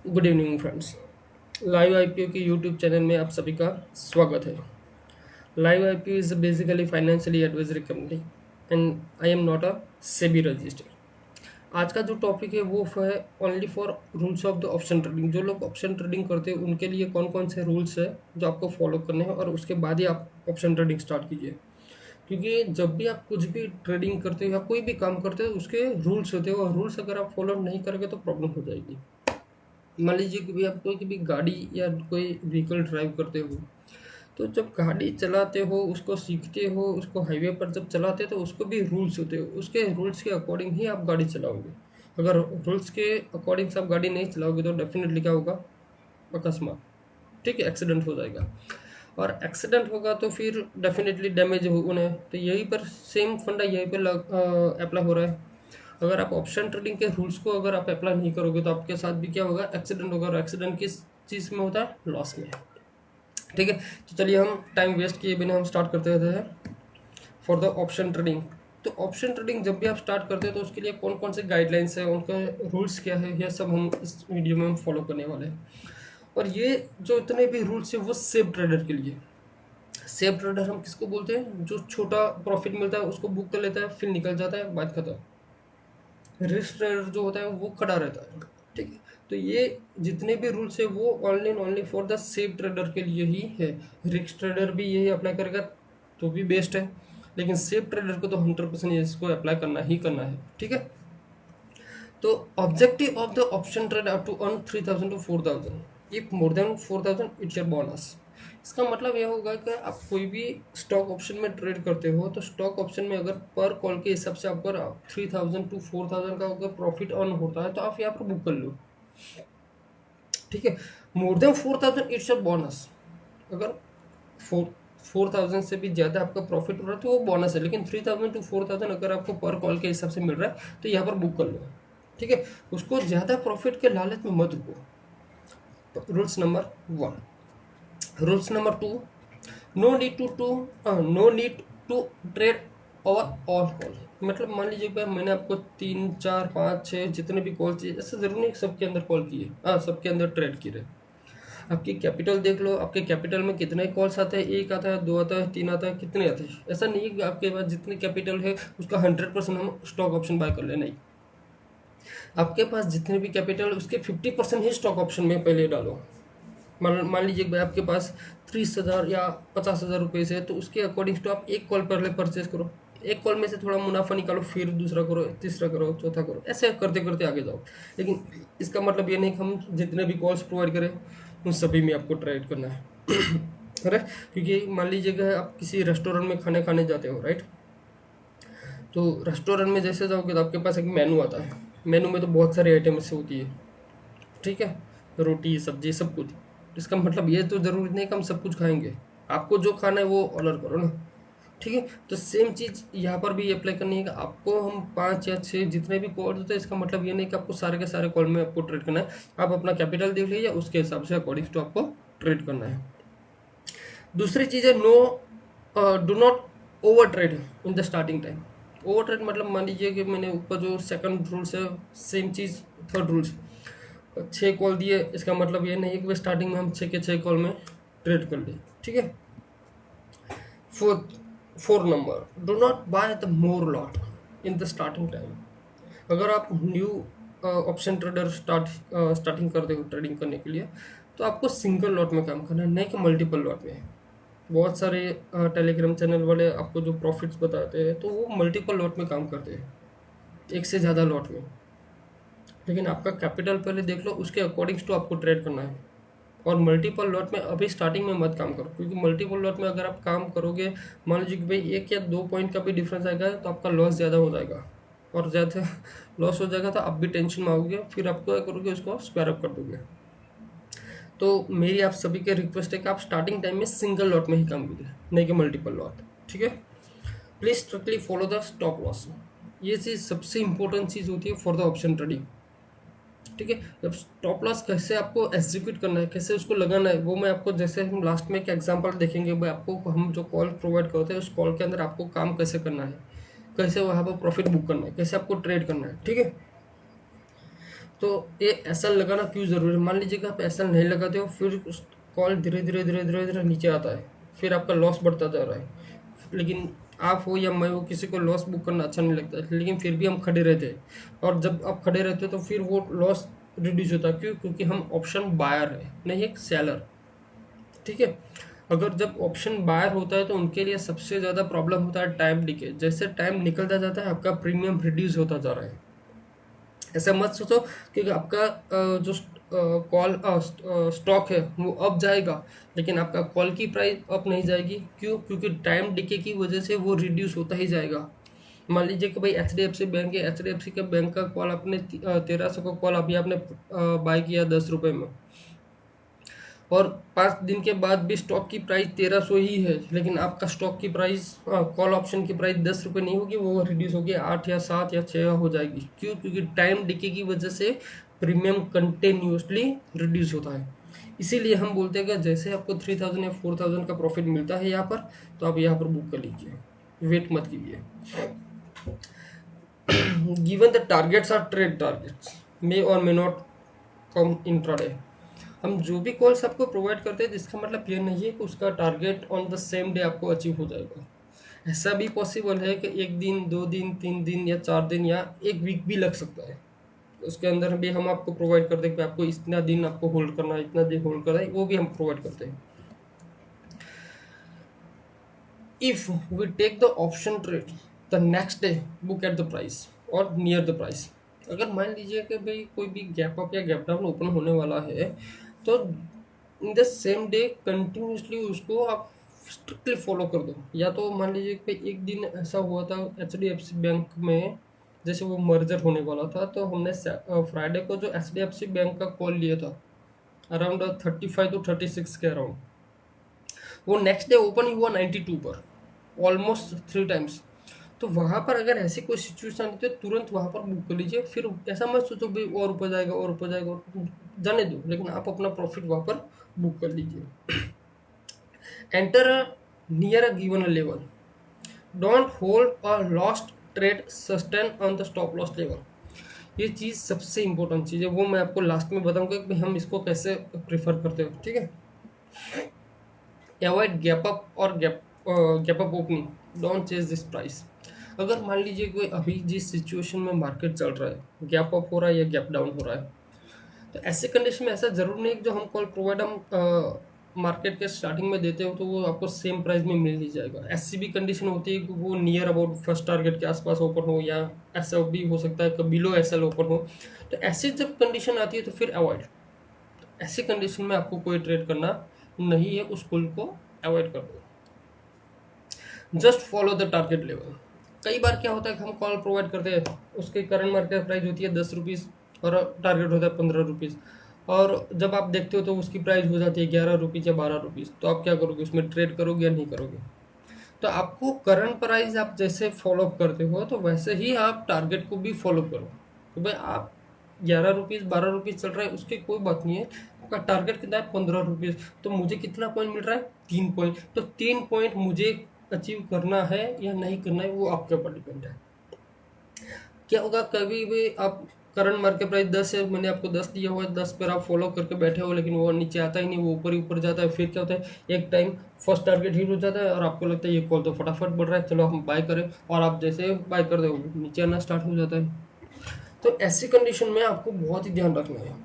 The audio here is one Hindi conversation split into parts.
Good evening friends. Live IPO के यूट्यूब चैनल में आप सभी का स्वागत है। Live IPO is basically financially advisory company and I am not a SEBI register. आज का जो टॉपिक है वो है only for rules of the option trading. जो लोग ऑप्शन ट्रेडिंग करते हैं उनके लिए कौन कौन से रूल्स है जो आपको फॉलो करने हैं और उसके बाद ही आप ऑप्शन ट्रेडिंग स्टार्ट कीजिए। क्योंकि जब भी आप कुछ भी ट्रेडिंग करते हो या कोई भी काम करते हो उसके रूल्स होते हैं, और रूल्स अगर आप फॉलो नहीं करोगे तो प्रॉब्लम हो जाएगी। मान लीजिए कि भी आप कोई भी गाड़ी या कोई व्हीकल ड्राइव करते हो, तो जब गाड़ी चलाते हो उसको सीखते हो, उसको हाईवे पर जब चलाते हो तो उसको भी रूल्स होते हो, उसके रूल्स के अकॉर्डिंग ही आप गाड़ी चलाओगे। अगर रूल्स के अकॉर्डिंग से आप गाड़ी नहीं चलाओगे तो डेफिनेटली क्या होगा, अकस्मात, ठीक है, एक्सीडेंट हो जाएगा। और एक्सीडेंट होगा तो फिर डेफिनेटली डैमेज होना है। तो यहीं पर सेम फंडा यहीं पर अप्लाई हो रहा है। अगर आप ऑप्शन ट्रेडिंग के रूल्स को अगर आप अप्लाई नहीं करोगे तो आपके साथ भी क्या होगा, एक्सीडेंट होगा। और एक्सीडेंट किस चीज़ में होता है, लॉस में। ठीक है, तो चलिए हम टाइम वेस्ट किए बिना हम स्टार्ट करते हैं फॉर द ऑप्शन ट्रेडिंग। तो ऑप्शन ट्रेडिंग जब भी आप स्टार्ट करते हैं तो उसके लिए कौन कौन से गाइडलाइंस है, उनके रूल्स क्या है, यह सब हम इस वीडियो में हम फॉलो करने वाले हैं। और ये जो इतने भी रूल्स है वो सेफ ट्रेडर के लिए। सेफ ट्रेडर हम किसको बोलते हैं, जो छोटा प्रॉफिट मिलता है उसको बुक कर लेता है फिर निकल जाता है, बात खत्म। रिस्क ट्रेडर जो होता है वो खड़ा रहता है। ठीक है, तो ये जितने भी रूल्स है वो only and only for the safe trader के लिए ही है। रिस्क ट्रेडर भी यही अप्लाई करेगा तो भी बेस्ट है, लेकिन सेफ ट्रेडर को तो 100% इसको अप्लाई करना ही करना है। ठीक है, तो objective of the option trade are to earn 3000 to 4000, if more than 4000 it's your bonus. इसका मतलब यह होगा कि आप कोई भी स्टॉक ऑप्शन में ट्रेड करते हो तो स्टॉक ऑप्शन में अगर पर कॉल के हिसाब से अगर 3000 टू 4000 का अगर प्रॉफिट अर्न होता है तो आप यहाँ पर बुक कर लो। ठीक है, मोर देन 4000 इट्स योर बोनस। अगर 4000 से भी ज़्यादा आपका प्रॉफिट हो रहा है तो वो बोनस है, लेकिन 3000 टू 4000 अगर आपको पर कॉल के हिसाब से मिल रहा है तो यहाँ पर बुक कर लो। ठीक है, उसको ज़्यादा प्रॉफिट के लालच में मत रुको। Rules number 1। Rules number 2, no need to trade over all call. मतलब मान लीजिए कि मैंने आपको 3 4 5 6 जितने भी कॉल चाहिए, ऐसा जरूरी नहीं सबके अंदर कॉल किए, हाँ सबके अंदर ट्रेड किए रहे। आपकी कैपिटल देख लो, आपके कैपिटल में कितने कॉल्स आते हैं, एक आता है, दो आता है, तीन आता है, कितने आते हैं। ऐसा नहीं है कि आपके पास जितनी कैपिटल है उसका 100% हम स्टॉक ऑप्शन बाय कर ले, नहीं। आपके पास जितने भी कैपिटल उसके 50% ही स्टॉक ऑप्शन में पहले डालो। मान लीजिए भाई आपके पास 30,000 या 50,000 रुपये से है तो उसके अकॉर्डिंग तो आप एक कॉल पहले परचेज करो। एक कॉल में से थोड़ा मुनाफा निकालो, फिर दूसरा करो, तीसरा करो, चौथा करो, ऐसे करते करते आगे जाओ। लेकिन इसका मतलब ये नहीं कि हम जितने भी कॉल्स प्रोवाइड करें उन सभी में आपको ट्रेड करना है। अरे, क्योंकि मान लीजिएगा आप किसी रेस्टोरेंट में खाने खाने जाते हो, राइट। तो रेस्टोरेंट में जैसे जाओगे तो आपके पास एक मेनू आता है। मेनू में तो बहुत सारी आइटम्स होती है, ठीक है, रोटी सब्जी सब कुछ। इसका मतलब ये तो जरूरी नहीं कि हम सब कुछ खाएंगे, आपको जो खाना है वो ऑर्डर करो ना। ठीक है, तो सेम चीज़ यहाँ पर भी अप्लाई करनी है कि आपको हम 5 या 6 जितने भी कॉल होते हैं, इसका मतलब ये नहीं कि आपको सारे के सारे कॉल में आपको ट्रेड करना है। आप अपना कैपिटल देख लीजिए, उसके हिसाब से अकॉर्डिंग टू आपको ट्रेड करना है। दूसरी चीज़ है, no do not over trade in the starting time. Over trade मतलब मान लीजिए कि मैंने ऊपर जो सेकंड रूल्स है सेम चीज़ थर्ड रूल्स, 6 कॉल दिए, इसका मतलब ये नहीं है कि भाई स्टार्टिंग में हम 6 के 6 कॉल में ट्रेड कर ले। ठीक है, fourth, 4 number, do not by the more lot in the starting time. अगर आप न्यू ऑप्शन ट्रेडर स्टार्टिंग करते हो ट्रेडिंग करने के लिए तो आपको सिंगल लॉट में काम करना है, नहीं कि मल्टीपल लॉट में। बहुत सारे टेलीग्राम चैनल वाले आपको जो प्रॉफिट्स बताते हैं तो वो मल्टीपल लॉट में काम करते हैं, एक से ज़्यादा लॉट में। लेकिन आपका कैपिटल पहले देख लो, उसके अकॉर्डिंग्स तो आपको ट्रेड करना है। और मल्टीपल लॉट में अभी स्टार्टिंग में मत काम करो, क्योंकि मल्टीपल लॉट में अगर आप काम करोगे, मान लीजिए कि भाई 1 या 2 पॉइंट का भी डिफरेंस आएगा तो आपका लॉस ज़्यादा हो जाएगा। और ज़्यादा लॉस हो जाएगा तो आप भी टेंशन में आओगे, फिर आप क्या करोगे, उसको स्क्वायर अप कर दोगे। तो मेरी आप सभी के रिक्वेस्ट है कि आप स्टार्टिंग टाइम में सिंगल लॉट में ही काम कीजिए, नहीं कि मल्टीपल लॉट। ठीक है, please strictly follow the stop loss. ये चीज़ सबसे इंपॉर्टेंट चीज़ होती है फॉर द ऑप्शन ट्रेडिंग। ठीक है, जब स्टॉप लॉस कैसे आपको एग्जीक्यूट करना है, कैसे उसको लगाना है, वो मैं आपको, जैसे हम लास्ट में एक एग्जांपल देखेंगे भाई, आपको हम जो कॉल प्रोवाइड करते हैं उस कॉल के अंदर आपको काम कैसे करना है, कैसे वहाँ पर प्रॉफिट बुक करना है, कैसे आपको ट्रेड करना है। ठीक है, तो ये एसएल लगाना क्यों ज़रूरी है? मान लीजिए कि आप एसएल नहीं लगाते हो, फिर कॉल धीरे धीरे धीरे धीरे धीरे नीचे आता है, फिर आपका लॉस बढ़ता जा रहा है। लेकिन आप हो या मैं हो, किसी को लॉस बुक करना अच्छा नहीं लगता, लेकिन फिर भी हम खड़े रहते हैं। और जब आप खड़े रहते हो तो फिर वो लॉस रिड्यूस होता है। क्यों? क्योंकि हम ऑप्शन बायर है, नहीं एक सेलर। ठीक है। अगर जब ऑप्शन बायर होता है तो उनके लिए सबसे ज़्यादा प्रॉब्लम होता है टाइम डिके। जैसे टाइम निकलता जाता है आपका प्रीमियम रिड्यूस होता जा रहा है। ऐसा मत सोचो कि आपका जो कॉल स्टॉक है वो अप जाएगा, लेकिन आपका कॉल की प्राइस अप नहीं जाएगी। क्यों? क्योंकि टाइम डिके की वजह से वो रिड्यूस होता ही जाएगा। मान लीजिए कि भाई एचडीएफसी बैंक है, एचडीएफसी के बैंक का कॉल आपने 1300 का कॉल अभी आपने बाय किया 10 रुपये में, और 5 दिन के बाद भी स्टॉक की प्राइस 1300 ही है, लेकिन आपका स्टॉक की प्राइस कॉल ऑप्शन की प्राइस 10 रुपये नहीं होगी, वो रिड्यूस होगी 8 या 7 या 6 हो जाएगी। क्यों? क्योंकि टाइम डिके की वजह से प्रीमियम कंटिन्यूसली रिड्यूस होता है। इसीलिए हम बोलते हैं कि जैसे आपको 3000 या 4000 का प्रॉफिट मिलता है यहाँ पर, तो आप यहाँ पर बुक कर लीजिए, वेट मत कीजिए। Given the targets are trade targets may और मे नॉट कम इंट्राडे। हम जो भी कॉल्स आपको प्रोवाइड करते हैं, जिसका मतलब ये नहीं है कि उसका target on the same day आपको अचीव हो जाएगा। ऐसा भी पॉसिबल है कि 1 दिन, 2 दिन, 3 दिन या 4 दिन या 1 वीक भी लग सकता है। उसके अंदर भी हम आपको प्रोवाइड करते हैं कि आपको इतना दिन आपको होल्ड करना है, इतना दिन होल्ड करना है, वो भी हम प्रोवाइड करते हैं। If we take the option trade the next day book at the price और नियर द प्राइस। अगर मान लीजिए कि भाई कोई भी गैप अप या गैप डाउन ओपन होने वाला है, तो in the same day continuously उसको आप स्ट्रिक्टली फॉलो कर दो। या तो मान लीजिए कि एक दिन ऐसा हुआ था एचडीएफसी बैंक में, जैसे वो मर्जर होने वाला था, तो हमने फ्राइडे को जो एचडीएफसी बैंक का कॉल लिया था अराउंड 35 to 36 के अराउंड, वो नेक्स्ट डे ओपन ही हुआ 92 पर, ऑलमोस्ट 3 टाइम्स। तो वहाँ पर अगर ऐसी कोई सिचुएशन आती है, तुरंत वहाँ पर बुक कर लीजिए। फिर ऐसा मत सोचो भाई और ऊपर जाएगा और ऊपर जाएगा, जाने दो, लेकिन आप अपना प्रॉफिट वहाँ पर बुक कर लीजिए। Enter near a given level, don't hold a lost trade, sustain on the stop loss level. ये चीज़ सबसे इंपॉर्टेंट चीज़ है, वो मैं आपको लास्ट में बताऊंगा कि हम इसको कैसे प्रेफर करते हो। ठीक है। अवॉइड गैप अप और gap up opening, don't chase this price. अगर मान लीजिए कोई अभी जिस सिचुएशन में मार्केट चल रहा है, गैप अप हो रहा है या गैप डाउन हो रहा है, तो ऐसे कंडीशन में ऐसा जरूर नहीं है कि जो हम कॉल प्रोवाइड हम मार्केट के स्टार्टिंग में देते हो तो वो आपको सेम प्राइस में मिल ही जाएगा। ऐसी भी कंडीशन होती है कि वो नियर अबाउट फर्स्ट टारगेट के आसपास ओपन हो, या ऐसा भी हो सकता है कि बिलो एसएल ओपन हो। तो ऐसी जब कंडीशन आती है तो फिर अवॉइड, ऐसी कंडीशन में आपको कोई ट्रेड करना नहीं है, उस पुल को अवॉइड कर दो। Just follow the target level. कई बार क्या होता है कि हम कॉल प्रोवाइड करते हैं, उसके करंट मार्केट प्राइस होती है 10 रुपीज़ और टारगेट होता है 15 रुपीज़, और जब आप देखते हो तो उसकी प्राइस हो जाती है 11 रुपीज़ या 12 रुपीज़। तो आप क्या करोगे, उसमें ट्रेड करोगे या नहीं करोगे? तो आपको करंट प्राइस आप जैसे फॉलो करते हो तो वैसे ही आप टारगेट को भी फॉलो करो। तो भाई आप 11 रुपीज़ 12 रुपीज़ चल रहा है, उसकी कोई बात नहीं है। आपका टारगेट कितना है? 15 रुपीज़। तो मुझे कितना पॉइंट मिल रहा है? 3 पॉइंट। तो 3 पॉइंट मुझे अचीव करना है या नहीं करना है, वो आपके ऊपर डिपेंड है। क्या होगा, कभी भी आप करंट मार्केट प्राइस 10 है, मैंने आपको 10 दिया हुआ है, 10 पर आप फॉलो करके बैठे हो, लेकिन वो नीचे आता ही नहीं, वो ऊपर ही ऊपर जाता है। फिर क्या होता है, एक टाइम फर्स्ट टारगेट हिट हो जाता है और आपको लगता है ये कॉल तो फटाफट बढ़ रहा है, चलो हम बाय करें, और आप जैसे बाय कर दो नीचे आना स्टार्ट हो जाता है। तो ऐसी कंडीशन में आपको बहुत ही ध्यान रखना है।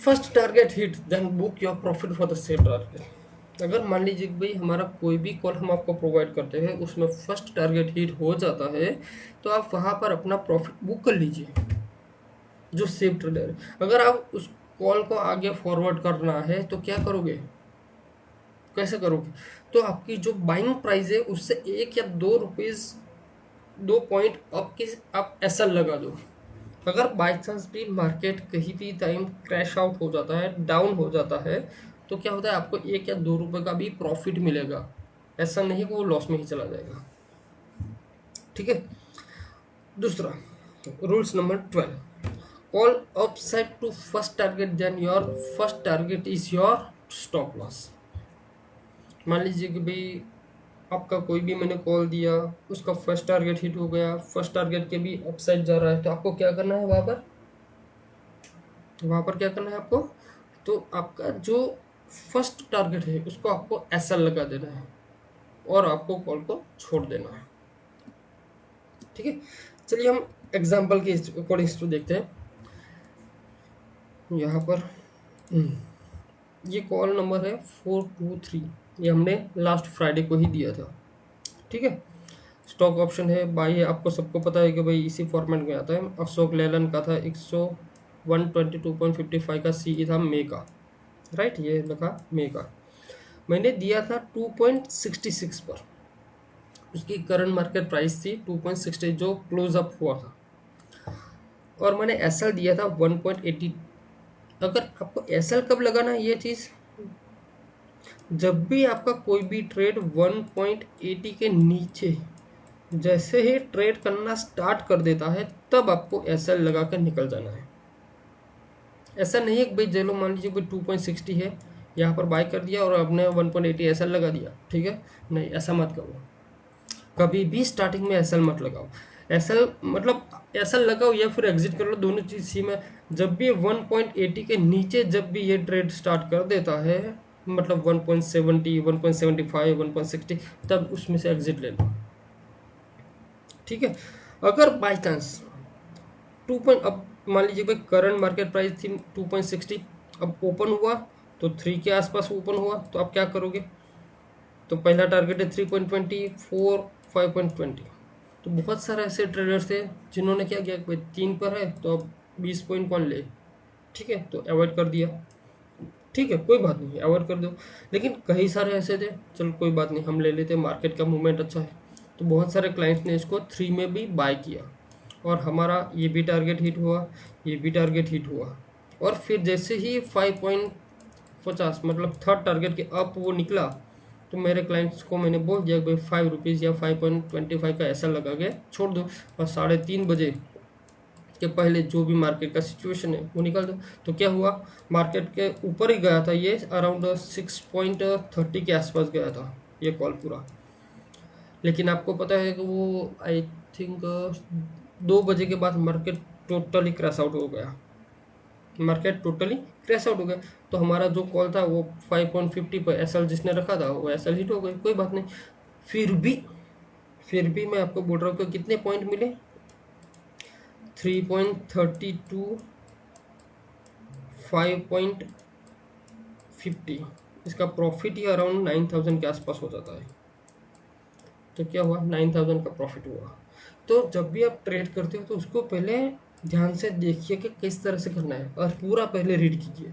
First target hit then book your profit for the same target. अगर मान लीजिए कि भाई हमारा कोई भी कॉल हम आपको प्रोवाइड करते हैं उसमें फर्स्ट टारगेट हिट हो जाता है, तो आप वहाँ पर अपना प्रॉफिट बुक कर लीजिए जो सेव ट्रेडर। अगर आप उस कॉल को आगे फॉरवर्ड करना है तो क्या करोगे, कैसे करोगे? तो आपकी जो बाइंग प्राइस है उससे 1 या 2 रुपीज़ 2 पॉइंट आप ऐसा लगा दो। अगर बाई चांस भी मार्केट कहीं भी टाइम क्रैश आउट हो जाता है, डाउन हो जाता है, तो क्या होता है, आपको 1 या 2 रुपए का भी प्रॉफिट मिलेगा। ऐसा नहीं कि वो लॉस में ही चला जाएगा। ठीक है। दूसरा, rules number 12, call upside to first target then your first target is your stop loss. मान लीजिए कि भाई आपका कोई भी मैंने कॉल दिया, उसका फर्स्ट टारगेट हिट हो गया, फर्स्ट टारगेट के भी अपसाइड जा रहा है, तो आपको क्या करना है, वहाँ पर वहाँ पर क्या करना है आपको, तो आपका जो फर्स्ट टारगेट है उसको आपको एसएल लगा देना है और आपको कॉल को छोड़ देना है। ठीक है, चलिए हम एग्जाम्पल के अकॉर्डिंग इसको देखते हैं। यहाँ पर ये कॉल नंबर है 423, ये हमने लास्ट फ्राइडे को ही दिया था। ठीक है, स्टॉक ऑप्शन है, बाई है, आपको सबको पता है कि भाई इसी फॉर्मेट में आता है। अशोक लेलन का था 122.55 का, सी था मे का, राइट, ये लिखा मे का। मैंने दिया था 2.66 पर, उसकी करंट मार्केट प्राइस थी 2.60 जो क्लोज अप हुआ था, और मैंने एसएल दिया था 1.80। अगर आपको एसएल कब लगाना है, ये चीज़ जब भी आपका कोई भी ट्रेड 1.80 के नीचे जैसे ही ट्रेड करना स्टार्ट कर देता है तब आपको एसएल लगा कर निकल जाना है। ऐसा नहीं है कि भाई चलो मान लीजिए भाई 2.60 है, यहाँ पर बाय कर दिया और आपने 1.80 एसएल लगा दिया, ठीक है, नहीं ऐसा मत करो। कभी भी स्टार्टिंग में एसएल मत लगाओ। एसएल मतलब एसएल लगाओ या फिर एग्जिट कर लो, दोनों चीज़ सी में। जब भी 1.80 के नीचे जब भी ये ट्रेड स्टार्ट कर देता है, मतलब 1.70, 1.75, 1.60, तब उसमें से एग्जिट ले लो। ठीक है, अगर बाई चांस अब मान लीजिए भाई करंट मार्केट प्राइस थी 2.60, अब ओपन हुआ तो 3 के आसपास ओपन हुआ, तो आप क्या करोगे, तो पहला टारगेट है 3.20, 4, 5.20। तो बहुत सारे ऐसे ट्रेडर्स थे जिन्होंने क्या किया, भाई 3 पर है तो अब 20 पॉइंट कौन ले, ठीक है, तो अवॉइड कर दिया। ठीक है, कोई बात नहीं, अवॉइड कर दो। लेकिन कई सारे ऐसे थे, चलो कोई बात नहीं हम ले लेते, मार्केट का मूवमेंट अच्छा है, तो बहुत सारे क्लाइंट्स ने इसको 3 में भी बाय किया और हमारा ये भी टारगेट हिट हुआ, ये भी टारगेट हिट हुआ। और फिर जैसे ही 5.50 मतलब थर्ड टारगेट के अप वो निकला, तो मेरे क्लाइंट्स को मैंने बोल दिया भाई 5 रुपीज़ या 5.25 का ऐसा लगा के छोड़ दो, और 3:30 के पहले जो भी मार्केट का सिचुएशन है वो निकल दो। तो क्या हुआ, मार्केट के ऊपर ही गया था, ये अराउंड 6.30 के आसपास गया था ये कॉल पूरा। लेकिन आपको पता है कि वो आई थिंक 2 बजे के बाद मार्केट टोटली क्रैश आउट हो गया, मार्केट टोटली क्रैश आउट हो गया। तो हमारा जो कॉल था वो 5.50 पर एसएल जिसने रखा था वो एसएल हिट हो गई, कोई बात नहीं। फिर भी मैं आपको बोल रहा हूँ कि कितने पॉइंट मिले, 3.32, 5.50, इसका प्रॉफिट ही अराउंड 9,000 के आसपास हो जाता है। तो क्या हुआ, 9,000 का प्रॉफिट हुआ। तो जब भी आप ट्रेड करते हो तो उसको पहले ध्यान से देखिए कि किस तरह से करना है और पूरा पहले रीड कीजिए।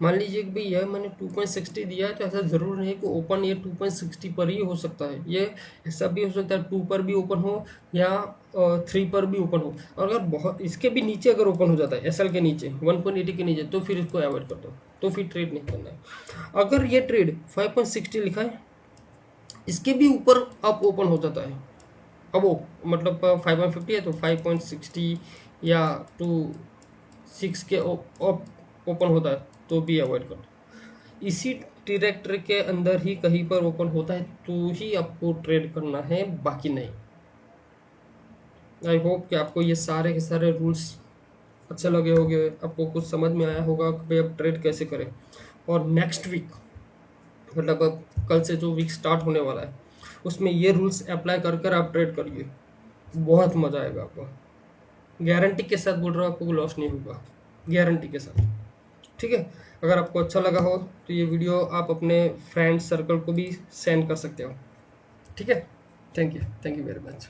मान लीजिए कि भाई यह मैंने 2.60 दिया है, तो ऐसा ज़रूर नहीं कि ओपन ये 2.60 पर ही हो सकता है, ये ऐसा भी हो सकता है 2 पर भी ओपन हो या 3 पर भी ओपन हो। और अगर बहुत इसके भी नीचे अगर ओपन हो जाता है एसएल के नीचे 1.80 के नीचे, तो फिर इसको अवॉइड कर दो, तो फिर ट्रेड नहीं करना है। अगर ये ट्रेड 5.60 लिखा है, इसके भी ऊपर अप ओपन हो जाता है, अब वो मतलब 5.50 है तो 5.60 या 2.6 के ओपन होता है तो भी अवॉइड कर दो। इसी डायरेक्टर के अंदर ही कहीं पर ओपन होता है तो ही आपको ट्रेड करना है, बाकी नहीं। आई होप कि आपको ये सारे के सारे रूल्स अच्छे लगे होंगे, आपको कुछ समझ में आया होगा कि भाई अब ट्रेड कैसे करें। और नेक्स्ट वीक मतलब अब कल से जो वीक स्टार्ट होने वाला है उसमें ये रूल्स अप्लाई कर कर आप ट्रेड करिए, बहुत मज़ा आएगा आपको, गारंटी के साथ बोल रहा हूँ, आपको लॉस नहीं होगा, गारंटी के साथ। ठीक है, अगर आपको अच्छा लगा हो तो ये वीडियो आप अपने फ्रेंड सर्कल को भी सेंड कर सकते हो। ठीक है, थैंक यू वेरी मच।